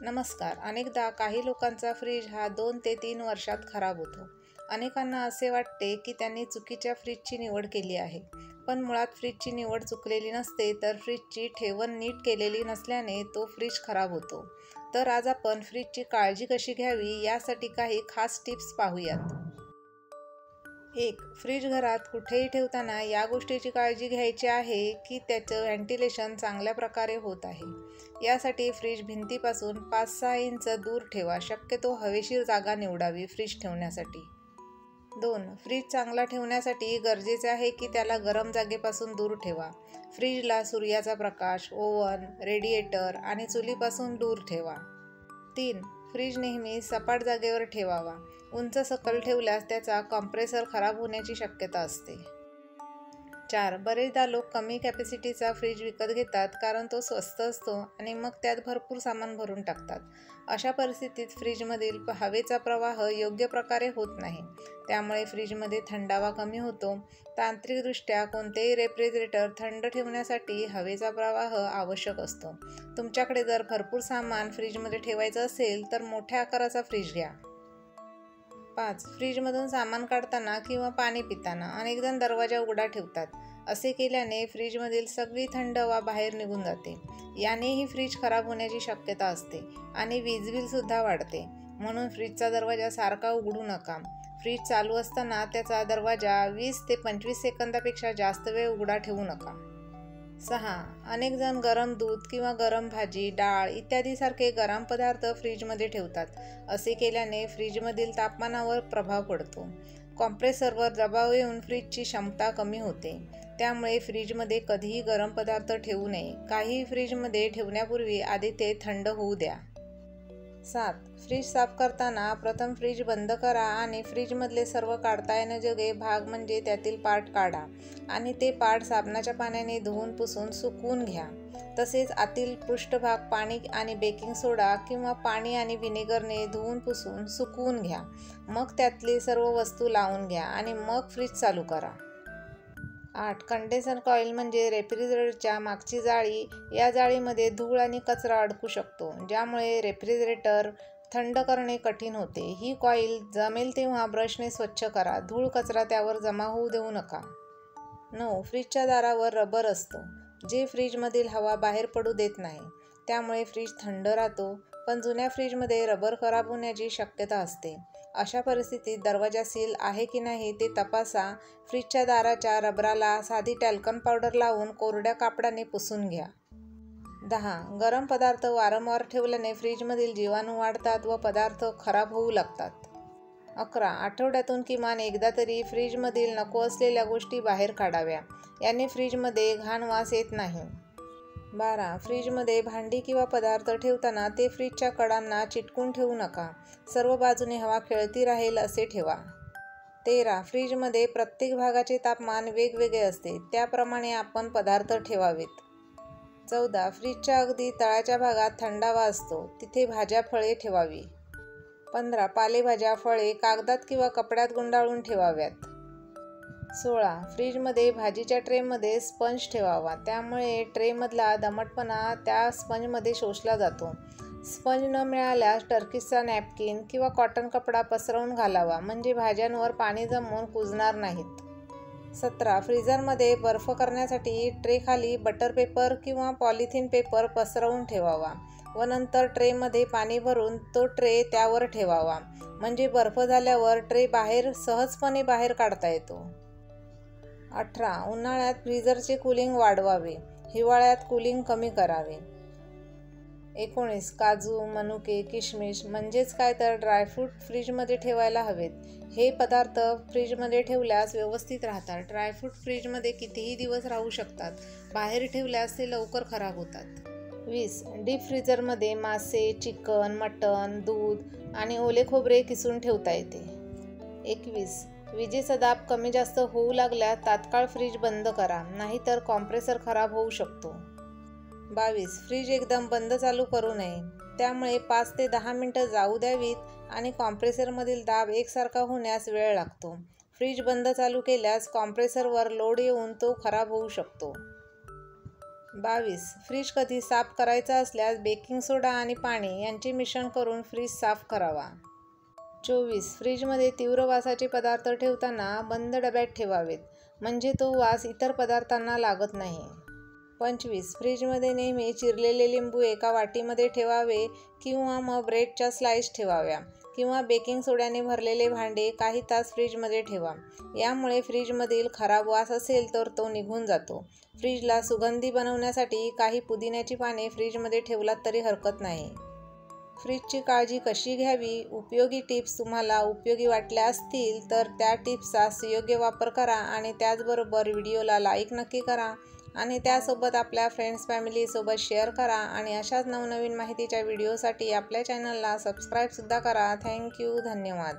नमस्कार. अनेकदा काही लोकांचा फ्रीज हा 2 ते 3 वर्षात खराब होतो. अनेकांना असे वाटते की त्यांनी चुकीच्या फ्रीजची निवड केली आहे. पण मुळात फ्रीजची निवड चुकलेली नसते, तर फ्रीजची ठेवण नीट केलेली नसल्याने तो फ्रीज खराब होतो. तर आज आपण फ्रीजची काळजी कशी घ्यावी यासाठी काही खास टिप्स पाहूयात. 1. फ्रीज घरात कुठेही ठेवताना या गोष्टीची काळजी घ्यायची आहे की त्याचं व्हेंटिलेशन चांगल्या प्रकारे होत आहे. यासाठी फ्रीज भिंतीपासून 5-6 इंच दूर ठेवा. शक्यतो हवेशीर जागा निवडावी फ्रीज ठेवण्यासाठी. 2. फ्रीज चांगला ठेवण्यासाठी गरजेचे आहे की त्याला गरम जागेपासून दूर ठेवा. फ्रीजला सूर्याचा प्रकाश, ओव्हन, रेडिएटर आणि चुलीपासून दूर ठेवा. 3. फ्रीज नेहमी सपाट जागेवर ठेवावा. उंच सकल ठेवल्यास त्याचा कॉम्प्रेसर खराब होण्याची शक्यता असते. 4. बरेचदा लोक कमी कॅपॅसिटीचा फ्रीज विकत घेतात कारण तो स्वस्त असतो आणि मग त्यात भरपूर सामान भरून टाकतात. अशा परिस्थितीत फ्रीजमधील हवेचा प्रवाह योग्य प्रकारे होत नाही. त्यामुळे फ्रीजमध्ये थंडावा कमी होतो. तांत्रिकदृष्ट्या कोणतेही रेफ्रिजरेटर थंड ठेवण्यासाठी हवेचा प्रवाह आवश्यक असतो. तुमच्याकडे जर भरपूर सामान फ्रीजमध्ये ठेवायचं असेल तर मोठ्या आकाराचा फ्रीज घ्या. 5. फ्रीजमधून सामान काढताना किंवा पाणी पिताना अनेकजण दरवाजा उघडा ठेवतात. असे केल्याने फ्रीजमधील सगळी थंड हवा बाहेर निघून जाते. यानेही फ्रीज खराब होण्याची शक्यता असते आणि वीज बिलसुद्धा वाढते. म्हणून फ्रीजचा दरवाजा सारखा उघडू नका. फ्रीज चालू असताना त्याचा दरवाजा 20 ते 25 सेकंदापेक्षा जास्त वेळ उघडा ठेवू नका. 6. अनेक जण गरम दूध किंवा गरम भाजी, डाळ इत्यादीसारखे गरम पदार्थ फ्रीजमध्ये ठेवतात. असे केल्याने फ्रीजमधील तापमानावर प्रभाव पडतो. कॉम्प्रेसरवर दबाव येऊन फ्रीजची क्षमता कमी होते. त्यामुळे फ्रीजमध्ये कधीही गरम पदार्थ ठेवू नये. काही फ्रीजमध्ये ठेवण्यापूर्वी आधी ते थंड होऊ द्या. 7. फ्रीज साफ करताना प्रथम फ्रीज बंद करा आणि फ्रीजमधले सर्व काढता येण्याजोगे भाग म्हणजे त्यातील पार्ट काढा आणि ते पार्ट साबणाच्या पाण्याने धुवून पुसून सुकवून घ्या. तसेच आतील पृष्ठभाग पाणी आणि बेकिंग सोडा किंवा पाणी आणि व्हिनेगरने धुवून पुसून सुकवून घ्या. मग त्यातली सर्व वस्तू लावून घ्या आणि मग फ्रीज चालू करा. 8. कंडेन्सर कॉईल म्हणजे रेफ्रिजरेटरच्या मागची जाळी. या जाळीमध्ये धूळ आणि कचरा अडकू शकतो, ज्यामुळे रेफ्रिजरेटर थंड करणे कठीण होते. ही कॉईल जमेल तेव्हा ब्रशने स्वच्छ करा. धूळ कचरा त्यावर जमा होऊ देऊ नका. 9. फ्रीजच्या दारावर रबर असतो, जे फ्रीजमधील हवा बाहेर पडू देत नाही. त्यामुळे फ्रीज थंड राहतो. पण जुन्या फ्रीजमध्ये रबर खराब होण्याची शक्यता असते. अशा परिस्थितीत दरवाजा सील आहे की नाही ते तपासा. फ्रीजच्या दाराच्या रबराला साधी टॅल्कम पावडर लावून कोरड्या कापडाने पुसून घ्या. 10. गरम पदार्थ वारंवार ठेवल्याने फ्रीजमधील जीवाणू वाढतात व पदार्थ खराब होऊ लागतात. 11. आठवड्यातून किमान एकदा तरी फ्रीजमधील नको असलेल्या गोष्टी बाहेर काढाव्या. याने फ्रीजमध्ये घाण वास येत नाही. 12. फ्रीजमध्ये भांडी किंवा पदार्थ ठेवताना ते फ्रीजच्या कडांना चिटकून ठेवू नका. सर्व बाजूने हवा खेळती राहील असे ठेवा. 13. फ्रीजमध्ये प्रत्येक भागाचे तापमान वेगवेगळे असते. त्याप्रमाणे आपण पदार्थ ठेवावेत. 14. फ्रीजच्या अगदी तळाच्या भागात थंडावा असतो. तिथे भाज्या, फळे ठेवावी. 15. पालेभाज्या, फळे कागदात किंवा कपड्यात गुंडाळून ठेवाव्यात. 16. फ्रीजमध्ये भाजीच्या ट्रेमध्ये स्पंज ठेवावा. त्यामुळे ट्रेमधला दमटपणा त्या स्पंजमध्ये शोषला जातो. स्पंज न मिळाल्यास टर्कीजचा नॅपकिन किंवा कॉटन कपडा पसरवून घालावा, म्हणजे भाज्यांवर पाणी जमून कुजणार नाहीत. 17. फ्रीझरमध्ये बर्फ करण्यासाठी ट्रेखाली बटर पेपर किंवा पॉलिथिन पेपर पसरवून ठेवावा व नंतर ट्रेमध्ये पाणी भरून तो ट्रे त्यावर ठेवावा, म्हणजे बर्फ झाल्यावर ट्रे सहजपणे बाहेर काढता येतो. 18. उन्हाळ्यात फ्रीजरचे कूलिंग वाढवावे, हिवाळ्यात कूलिंग कमी करावे. 19. काजू, मनुके, किशमिश म्हणजेच काय तर ड्रायफ्रूट फ्रीजमध्ये ठेवायला हवेत. हे पदार्थ फ्रीजमध्ये ठेवल्यास व्यवस्थित राहतात. ड्रायफ्रूट फ्रीजमध्ये कितीही दिवस राहू शकतात. बाहेर ठेवल्यास ते लवकर खराब होतात. 20. डीप फ्रीजरमध्ये मासे, चिकन, मटण, दूध आणि ओले खोबरे किसून ठेवता येते. 21. विजेचा दाब कमी जास्त होऊ लागल्यास तात्काळ फ्रीज बंद करा, नाहीतर कॉम्प्रेसर खराब होऊ शकतो. 22. फ्रीज एकदम बंद चालू करू नये. त्यामुळे 5 ते 10 मिनिटं जाऊ द्यावीत आणि कॉम्प्रेसरमधील दाब एकसारखा होण्यास वेळ लागतो. फ्रीज बंद चालू केल्यास कॉम्प्रेसरवर लोड येऊन तो खराब होऊ शकतो. 22. फ्रीज कधी साफ करायचा असल्यास बेकिंग सोडा आणि पाणी यांचे मिश्रण करून फ्रीज साफ करावा. 24. फ्रीजमध्ये तीव्र वासाचे पदार्थ ठेवताना बंद डब्यात ठेवावेत, म्हणजे तो वास इतर पदार्थांना लागत नाही. 25. फ्रीजमध्ये नेहमी चिरलेले लिंबू एका वाटीमध्ये ठेवावे किंवा मग ब्रेडच्या स्लाइस ठेवाव्या किंवा बेकिंग सोड्याने भरलेले भांडे काही तास फ्रीजमध्ये ठेवा. यामुळे फ्रीजमधील खराब वास असेल तर तो निघून जातो. फ्रीजला सुगंधी बनवण्यासाठी काही पुदिन्याची पाने फ्रीजमध्ये ठेवलात तरी हरकत नाही. फ्रीजची काळजी कशी घ्यावी? उपयोगी टिप्स तुम्हाला उपयोगी वाटल्या असतील तर त्या टिप्सचा सुयोग्य वापर करा आणि त्याचबरोबर व्हिडिओला लाईक नक्की करा आणि त्यासोबत आपल्या फ्रेंड्स फॅमिलीसोबत शेअर करा आणि अशाच नवनवीन माहितीच्या व्हिडिओसाठी आपल्या चॅनलला सबस्क्राईबसुद्धा करा. थँक्यू. धन्यवाद.